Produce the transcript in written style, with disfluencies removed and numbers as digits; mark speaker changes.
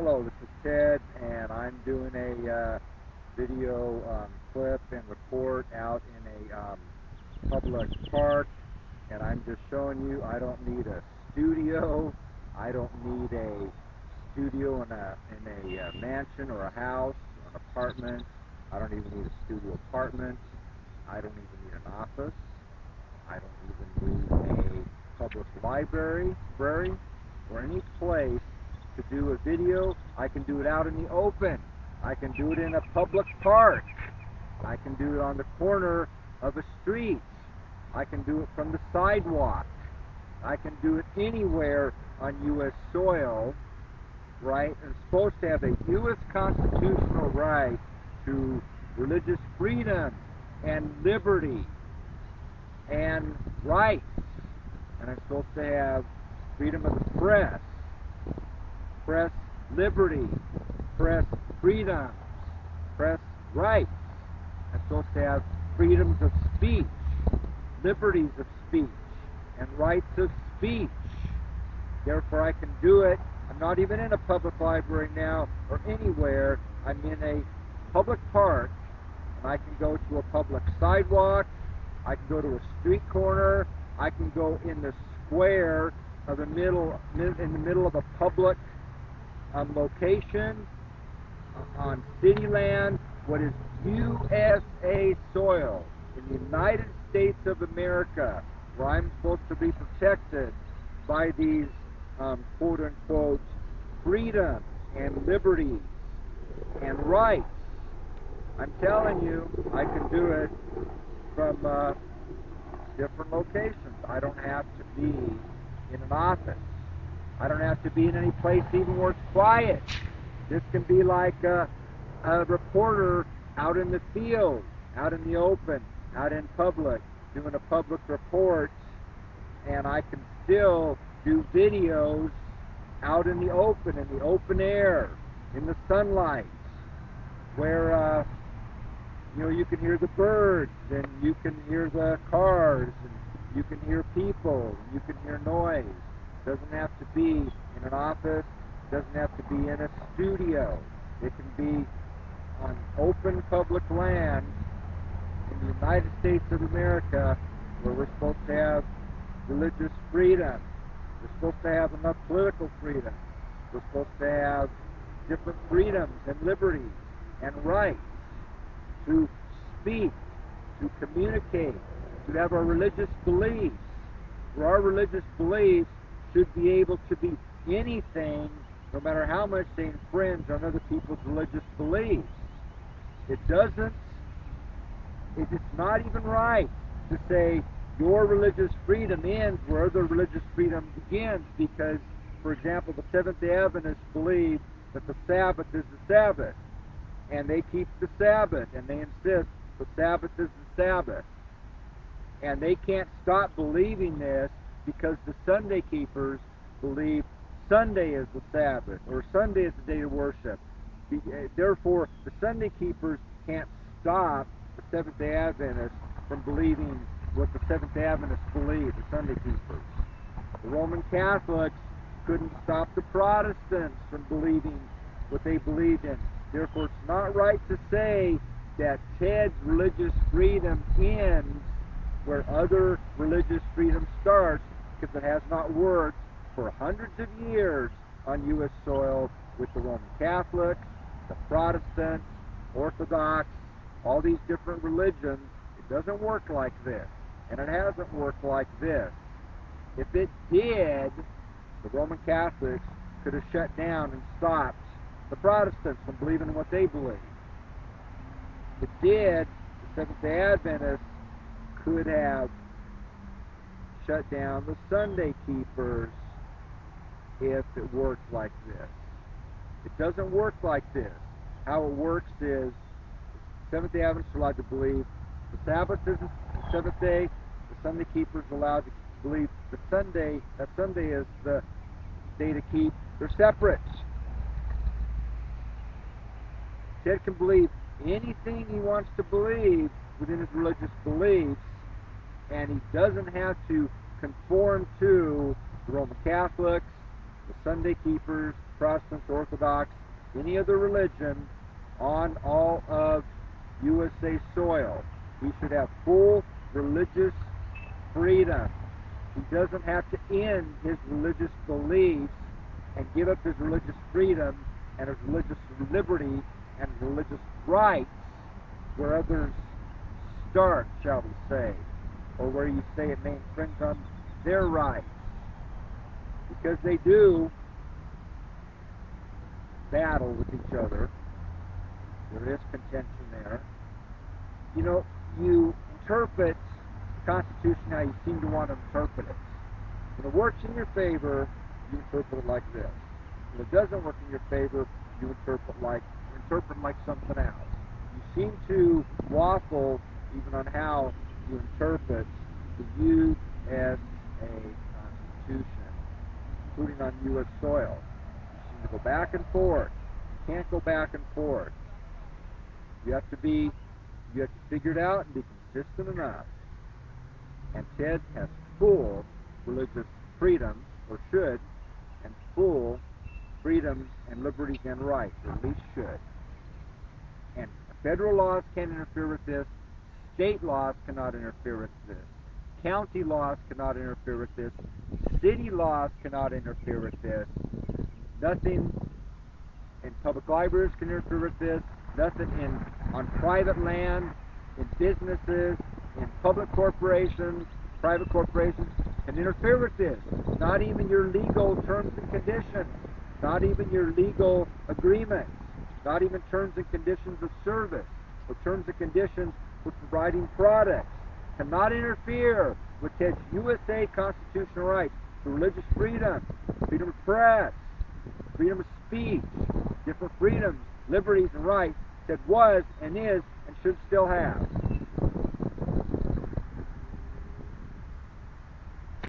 Speaker 1: Hello, this is Ted, and I'm doing a video clip and report out in a public park, and I'm just showing you I don't need a studio. I don't need a studio in a mansion or a house or an apartment. I don't even need a studio apartment. I don't even need an office. I don't even need a public library or any place to do a video. I can do it out in the open. I can do it in a public park. I can do it on the corner of a street. I can do it from the sidewalk. I can do it anywhere on U.S. soil, right? And it's supposed to have a U.S. constitutional right to religious freedom and liberty and rights. And it's supposed to have freedom of the press liberty, press freedoms, press rights. It's supposed to have freedoms of speech, liberties of speech, and rights of speech. Therefore, I can do it. I'm not even in a public library now or anywhere. I'm in a public park, and I can go to a public sidewalk. I can go to a street corner. I can go in the square of in the middle of a public location on city land, what is USA soil in the United States of America, where I'm supposed to be protected by these quote-unquote freedoms and liberties and rights. I'm telling you, I can do it from different locations. I don't have to be in an office. I don't have to be in any place even where it's quiet. This can be like a reporter out in the field, out in the open, out in public, doing a public report, and I can still do videos out in the open air, in the sunlight, where you can hear the birds, and you can hear the cars, and you can hear people, and you can hear noise. It doesn't have to be in an office. It doesn't have to be in a studio. It can be on open public land in the United States of America, where we're supposed to have religious freedom. We're supposed to have enough political freedom. We're supposed to have different freedoms and liberties and rights to speak, to communicate, to have our religious beliefs. For our religious beliefs should be able to be anything, no matter how much they infringe on other people's religious beliefs. It's not even right to say your religious freedom ends where other religious freedom begins, because, for example, the Seventh-day Adventists believe that the Sabbath is the Sabbath, and they keep the Sabbath, and they insist the Sabbath is the Sabbath. And they can't stop believing this because the Sunday keepers believe Sunday is the Sabbath, or Sunday is the day to worship. Therefore, the Sunday keepers can't stop the Seventh-day Adventists from believing what the Seventh-day Adventists believe, the Sunday keepers. The Roman Catholics couldn't stop the Protestants from believing what they believed in. Therefore, it's not right to say that Ted's religious freedom ends where other religious freedom starts, because it has not worked for hundreds of years on U.S. soil with the Roman Catholics, the Protestants, Orthodox, all these different religions. It doesn't work like this, and it hasn't worked like this. If it did, the Roman Catholics could have shut down and stopped the Protestants from believing what they believe. If it did, the Seventh-day Adventists could have shut down the Sunday keepers if it worked like this. It doesn't work like this. How it works is Seventh-day Adventists are allowed to believe the Sabbath is the seventh day. The Sunday keepers are allowed to believe that Sunday is the day to keep. They're separate. Ted can believe anything he wants to believe within his religious beliefs, and he doesn't have to conform to the Roman Catholics, the Sunday keepers, Protestants, Orthodox, any other religion on all of USA soil. He should have full religious freedom. He doesn't have to end his religious beliefs and give up his religious freedom and his religious liberty and religious rights where others start, shall we say, or where you say it may infringe on their rights. Because they do battle with each other. There is contention there. You know, you interpret the Constitution how you seem to want to interpret it. When it works in your favor, you interpret it like this. When it doesn't work in your favor, you interpret like something else. You seem to waffle even on how you interpret the U.S.A. Constitution, including on U.S. soil. You seem to go back and forth. You can't go back and forth. You have to figure it out and be consistent enough. And Ted has full religious freedom, or should, and full freedoms and liberties and rights, or at least should. And federal laws can't interfere with this. State laws cannot interfere with this. County laws cannot interfere with this. City laws cannot interfere with this. Nothing in public libraries can interfere with this. Nothing on private land, in businesses, in public corporations, private corporations can interfere with this. Not even your legal terms and conditions. Not even your legal agreements. Not even terms and conditions of service or terms and conditions for providing products cannot interfere with Ted's USA constitutional rights to religious freedom, freedom of press, freedom of speech, different freedoms, liberties, and rights Ted was and is and should still have.